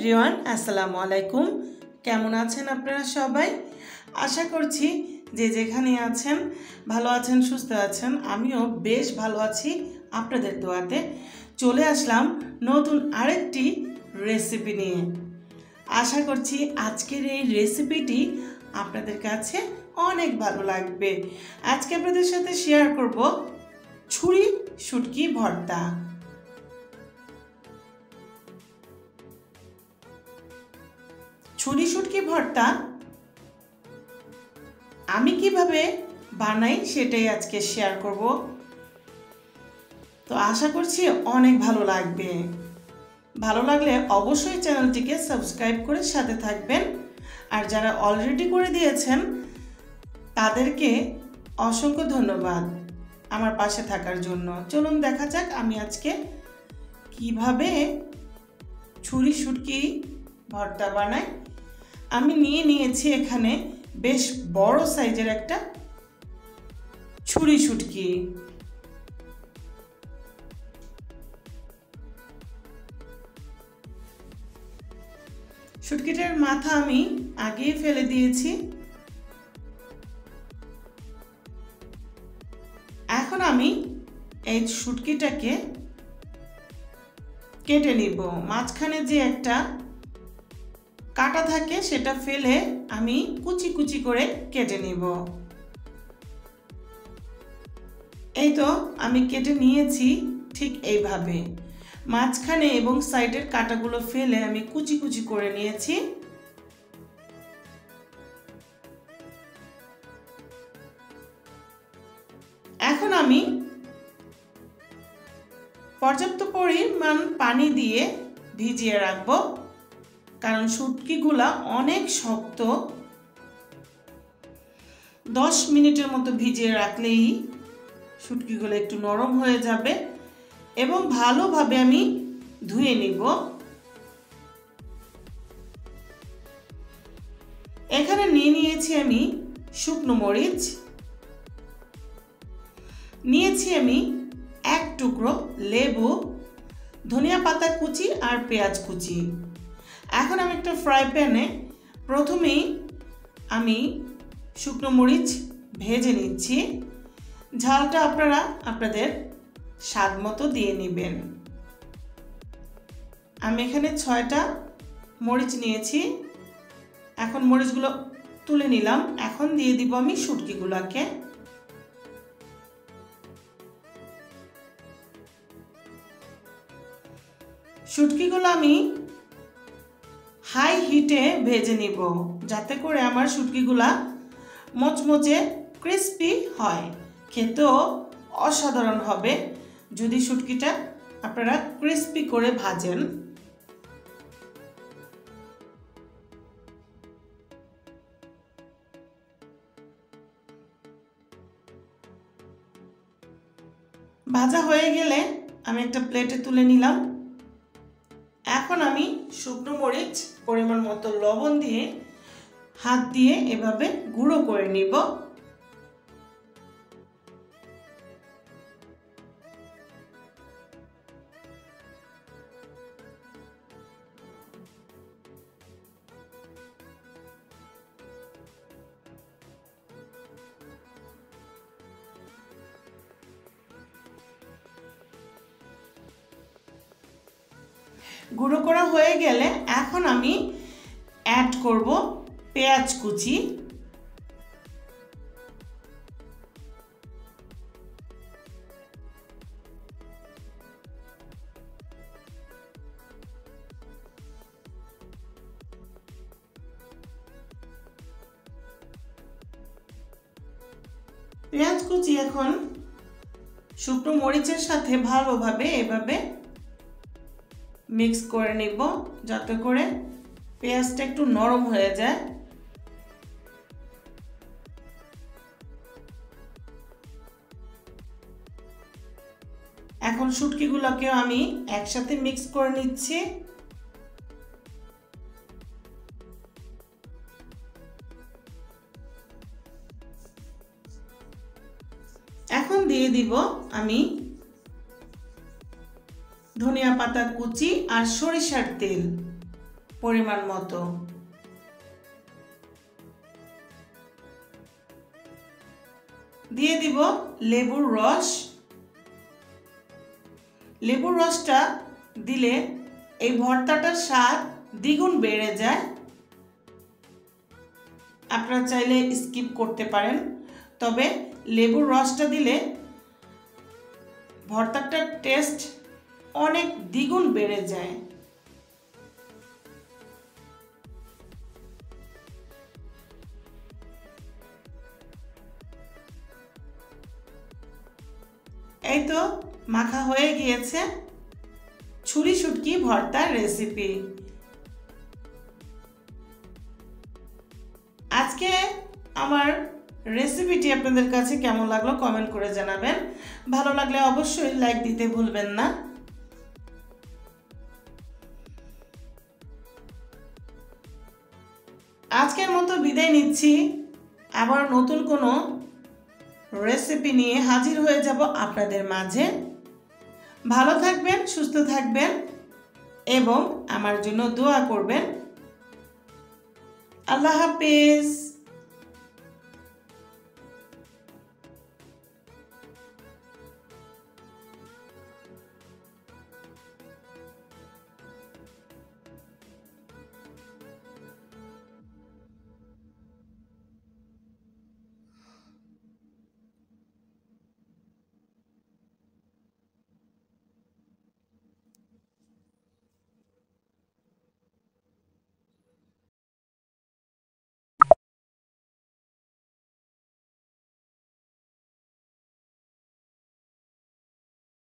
Everyone, আসসালামু আলাইকুম। কেমন আছেন আপনারা সবাই? আশা করছি যে যেখানে আছেন ভালো আছেন, সুস্থ আছেন। আমিও বেশ ভালো আছি আপনাদের দোয়াতে। চলে আসলাম নতুন আরেকটি রেসিপি নিয়ে। আশা করছি আজকের এই রেসিপিটি আপনাদের কাছে অনেক ভালো লাগবে। আজকে আপনাদের সাথে শেয়ার করব ছুরি শুটকি ভর্তা। ছুরি শুটকি ভর্তা আমি কিভাবে বানাই সেটাই আজকে শেয়ার করব। তো আশা করছি অনেক ভালো লাগবে। ভালো লাগলে অবশ্যই চ্যানেলটিকে সাবস্ক্রাইব করে সাথে থাকবেন। আর যারা অলরেডি করে দিয়েছেন তাদেরকে অসংখ্য ধন্যবাদ আমার পাশে থাকার জন্য। চলুন দেখা যাক আমি আজকে কিভাবে ছুরি শুটকি ভর্তা বানাই। আমি নিয়েছি এখানে বেশ বড় সাইজের একটা ছুরি শুটকি। শুটকিটার মাথা আমি আগেই ফেলে দিয়েছি। এখন আমি এই শুটকিটাকে কেটে নিব। মাঝখানে যে একটা কাটা থাকে সেটা ফেলে আমি কুচি কুচি করে কেটে নিব। এই তো আমি কেটে নিয়েছি ঠিক এইভাবে। মাঝখানে এবং সাইডের কাটাগুলো ফেলে আমি কুচি কুচি করে নিয়েছি। এখন আমি পর্যাপ্ত পরিমাণ পানি দিয়ে ভিজিয়ে রাখবো, কারণ শুটকিগুলা অনেক শক্ত। 10 মিনিটের মতো ভিজিয়ে রাখলেই শুটকিগুলো একটু নরম হয়ে যাবে এবং ভালোভাবে আমি ধুয়ে নিব। এখানে নিয়েছি আমি শুকনো মরিচ, নিয়েছি আমি এক টুকরো লেবু, ধনিয়া পাতা কুচি আর পেঁয়াজ কুচি। এখন আমি একটা ফ্রাই প্যানে প্রথমেই আমি শুকনো মরিচ ভেজে নিচ্ছি। ঝালটা আপনারা আপনাদের স্বাদ মতো দিয়ে নেবেন। আমি এখানে 6টা মরিচ নিয়েছি। এখন মরিচগুলো তুলে নিলাম। এখন দিয়ে দিব আমি শুটকিগুলোকে। শুটকিগুলো আমি হাই হিটে ভেজে নিব, যাতে করে আমার শুটকিগুলা মচমচে ক্রিস্পি হয়। খেতেও অসাধারণ হবে যদি শুটকিটা আপনারা ক্রিস্পি করে ভাজেন। ভাজা হয়ে গেলে আমি একটা প্লেটে তুলে নিলাম। এখন আমি শুকনো মরিচ পরিমাণ মতো লবণ দিয়ে হাত দিয়ে এভাবে গুঁড়ো করে নিব। গুঁড়ো করা হয়ে গেলে এখন আমি অ্যাড করব পেঁয়াজ কুচি। পেঁয়াজ কুচি এখন শুকনো মরিচের সাথে ভালোভাবে এভাবে মিক্স করে নিব, যাতে করে পেঁয়াজটা একটু নরম হয়ে যায়। এখন শুটকিগুলোকেও আমি একসাথে মিক্স করে নিচ্ছি। এখন দিয়ে দিব আমি ধনিয়া পাতা কুচি আর সরিষার তেল পরিমাণ মতো। দিয়ে দিব লেবুর রস। লেবুর রসটা দিলে এই ভর্তাটার স্বাদ দ্বিগুণ বেড়ে যায়। আপনারা চাইলে স্কিপ করতে পারেন, তবে লেবুর রসটা দিলে ভর্তাটার টেস্ট অনেক দ্বিগুণ বেড়ে যায়। এই তো মাখা হয়ে গিয়েছে ছুরি শুটকি ভর্তার রেসিপি। আজকে আমার রেসিপিটি আপনাদের কাছে কেমন লাগলো কমেন্ট করে জানাবেন। ভালো লাগলে অবশ্যই লাইক দিতে ভুলবেন না। আজকের মতো বিদায় নিচ্ছি। আবার নতুন কোনো রেসিপি নিয়ে হাজির হয়ে যাব আপনাদের মাঝে। ভালো থাকবেন, সুস্থ থাকবেন এবং আমার জন্য দোয়া করবেন। আল্লাহ হাফেজ।